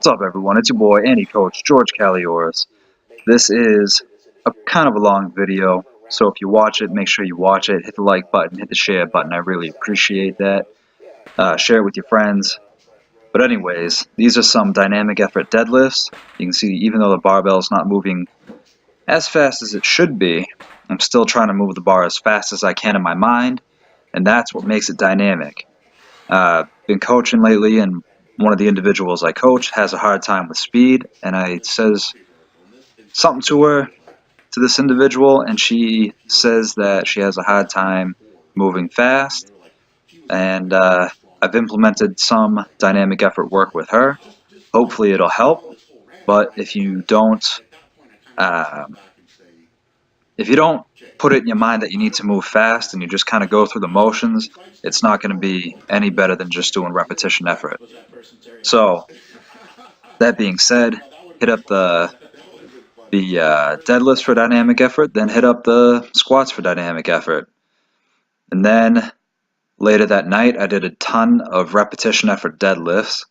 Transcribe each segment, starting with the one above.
What's up, everyone? It's your boy, Andy Coach George Calioris. This is a kind of a long video, so if you watch it, make sure you watch it. Hit the like button, hit the share button. I really appreciate that. Share it with your friends. But anyways, these are some dynamic effort deadlifts. You can see even though the barbell is not moving as fast as it should be, I'm still trying to move the bar as fast as I can in my mind, and that's what makes it dynamic. Been coaching lately, and one of the individuals I coach has a hard time with speed, and I says something to this individual, and she says that she has a hard time moving fast, and I've implemented some dynamic effort work with her. Hopefully it'll help, but if you don't put it in your mind that you need to move fast and you just kind of go through the motions, it's not going to be any better than just doing repetition effort. So, that being said, hit up the deadlifts for dynamic effort, then hit up the squats for dynamic effort. And then later that night, I did a ton of repetition effort deadlifts.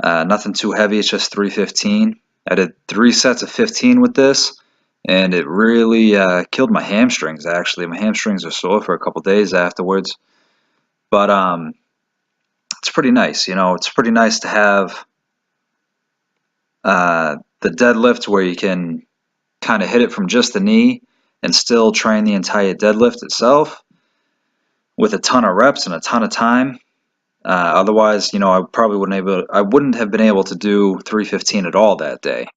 Nothing too heavy, it's just 315. I did 3 sets of 15 with this, and it really killed my hamstrings, actually. My hamstrings are sore for a couple days afterwards. But it's pretty nice, you know. It's pretty nice to have the deadlift where you can kind of hit it from just the knee and still train the entire deadlift itself with a ton of reps and a ton of time. Otherwise, you know, I wouldn't have been able to do 315 at all that day.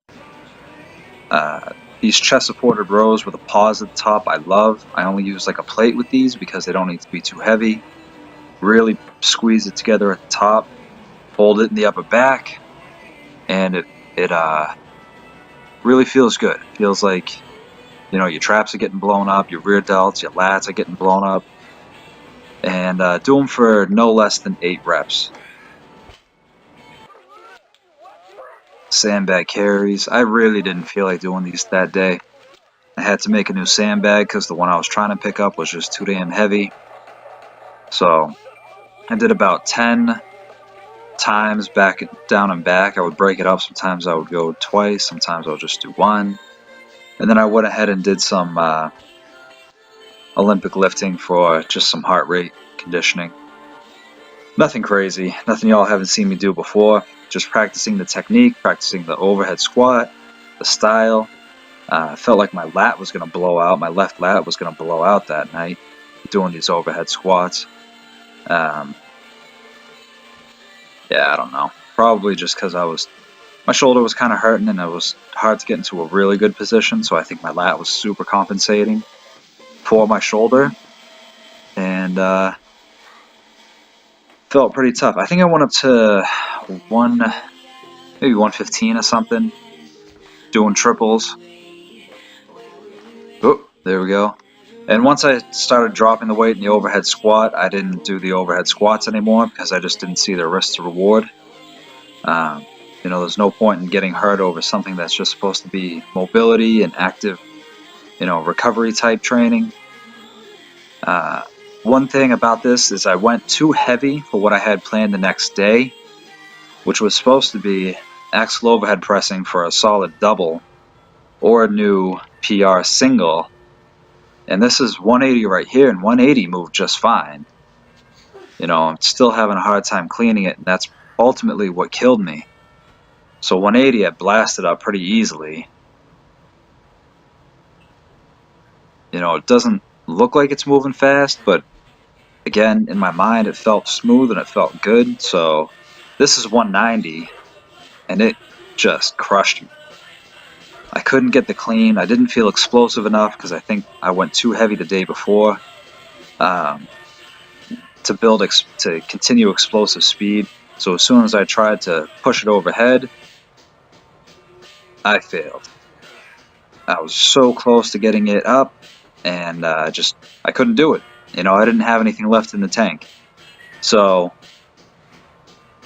These chest supported rows with a pause at the top, I love. I only use like a plate with these because they don't need to be too heavy. Really squeeze it together at the top, hold it in the upper back, and it really feels good. It feels like, you know, your traps are getting blown up, your rear delts, your lats are getting blown up. And do them for no less than 8 reps. Sandbag carries. I really didn't feel like doing these that day. I had to make a new sandbag because the one I was trying to pick up was just too damn heavy. So I did about 10 times back down and back. I would break it up. Sometimes I would go twice, sometimes I would just do one. And then I went ahead and did some Olympic lifting for just some heart rate conditioning. Nothing crazy, nothing y'all haven't seen me do before. Just practicing the technique, practicing the overhead squat, the style. Felt like my lat was going to blow out. My left lat was going to blow out that night doing these overhead squats. Yeah, I don't know. Probably just because my shoulder was kind of hurting and it was hard to get into a really good position, so I think my lat was super compensating for my shoulder, and felt pretty tough. I think I went up to maybe 115 or something, doing triples. Oh, there we go. And once I started dropping the weight in the overhead squat, I didn't do the overhead squats anymore because I just didn't see the risk to reward. You know, there's no point in getting hurt over something that's just supposed to be mobility and active, you know, recovery type training. One thing about this is I went too heavy for what I had planned the next day, which was supposed to be axle overhead pressing for a solid double or a new PR single. And this is 180 right here, and 180 moved just fine. You know, I'm still having a hard time cleaning it, and that's ultimately what killed me. So 180 I blasted up pretty easily. You know, it doesn't look like it's moving fast, but again, in my mind, it felt smooth and it felt good. So this is 190, and it just crushed me. I couldn't get the clean. I didn't feel explosive enough because I think I went too heavy the day before to continue explosive speed. So as soon as I tried to push it overhead, I failed. I was so close to getting it up, and I couldn't do it. You know, I didn't have anything left in the tank. So,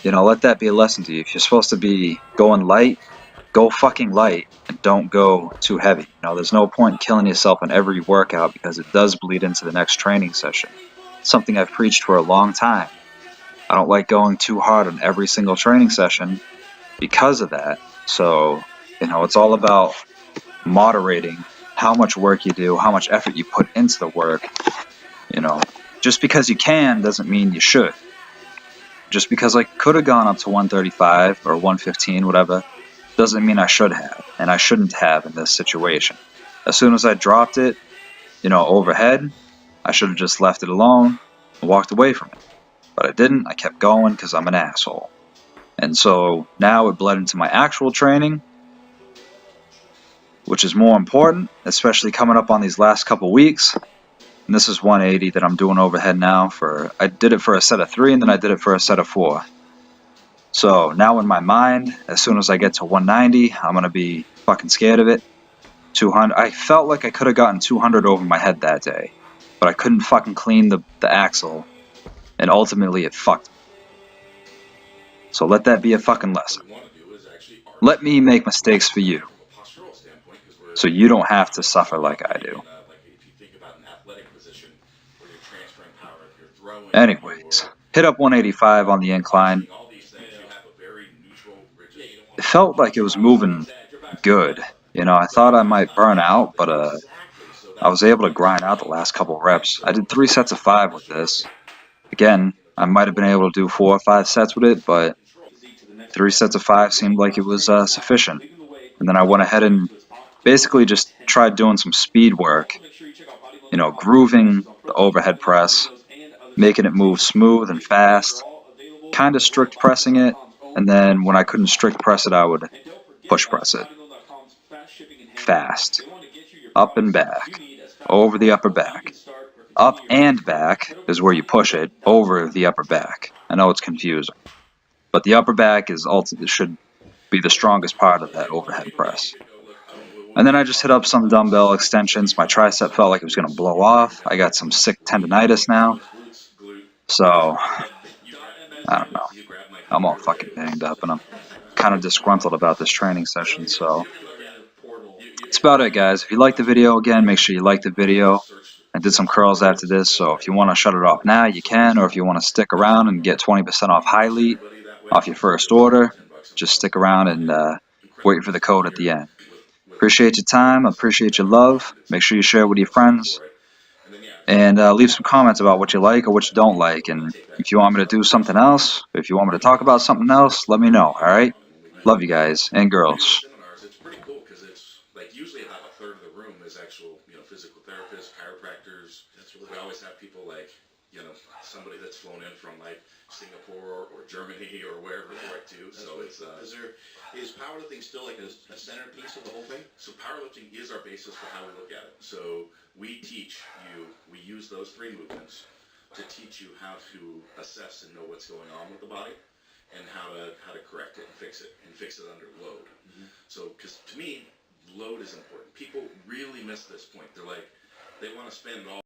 you know, let that be a lesson to you. If you're supposed to be going light, go fucking light and don't go too heavy. You know, there's no point in killing yourself on every workout because it does bleed into the next training session. It's something I've preached for a long time. I don't like going too hard on every single training session because of that. So, you know, it's all about moderating how much work you do, how much effort you put into the work. You know, just because you can doesn't mean you should. Just because I could have gone up to 135 or 115, whatever, doesn't mean I should have, and I shouldn't have in this situation. As soon as I dropped it, you know, overhead, I should have just left it alone and walked away from it. But I didn't. I kept going because I'm an asshole. And so now it bled into my actual training, which is more important, especially coming up on these last couple weeks. And this is 180 that I'm doing overhead now. I did it for a set of 3, and then I did it for a set of 4. So now in my mind, as soon as I get to 190, I'm going to be fucking scared of it. 200. I felt like I could have gotten 200 over my head that day, but I couldn't fucking clean the axle, and ultimately it fucked me. So let that be a fucking lesson. Let me make mistakes for you, so you don't have to suffer like I do. Anyways, hit up 185 on the incline. It felt like it was moving good. You know, I thought I might burn out, but I was able to grind out the last couple reps. I did 3 sets of 5 with this. Again, I might have been able to do 4 or 5 sets with it, but 3 sets of 5 seemed like it was sufficient. And then I went ahead and basically just tried doing some speed work, you know, grooving the overhead press, making it move smooth and fast, kind of strict pressing it, and then when I couldn't strict press it, I would push press it. Fast. Up and back. Over the upper back. Up and back is where you push it over the upper back. I know it's confusing, but the upper back should be the strongest part of that overhead press. And then I just hit up some dumbbell extensions. My tricep felt like it was going to blow off. I got some sick tendonitis now. So, I don't know. I'm all fucking banged up, and I'm kind of disgruntled about this training session, so that's about it, guys. If you liked the video, again, make sure you like the video. I did some curls after this, so if you want to shut it off now, you can, or if you want to stick around and get 20% off Highlight off your first order, just stick around and wait for the code at the end. Appreciate your time. Appreciate your love. Make sure you share it with your friends. And leave some comments about what you like or what you don't like. And if you want me to do something else, if you want me to talk about something else, let me know, alright? Love you guys and girls. Usually about a third of the room is actual, physical therapists, chiropractors. We always have people like, somebody that's flown in from like Singapore or Germany or wherever for it too. So it's is powerlifting still like a centerpiece of the whole thing? So powerlifting is our basis for how we look at it. So we use those 3 movements to teach you how to assess and know what's going on with the body, and how to correct it and fix it under load. So, because to me, load is important. People really miss this point. They're like, they want to spend all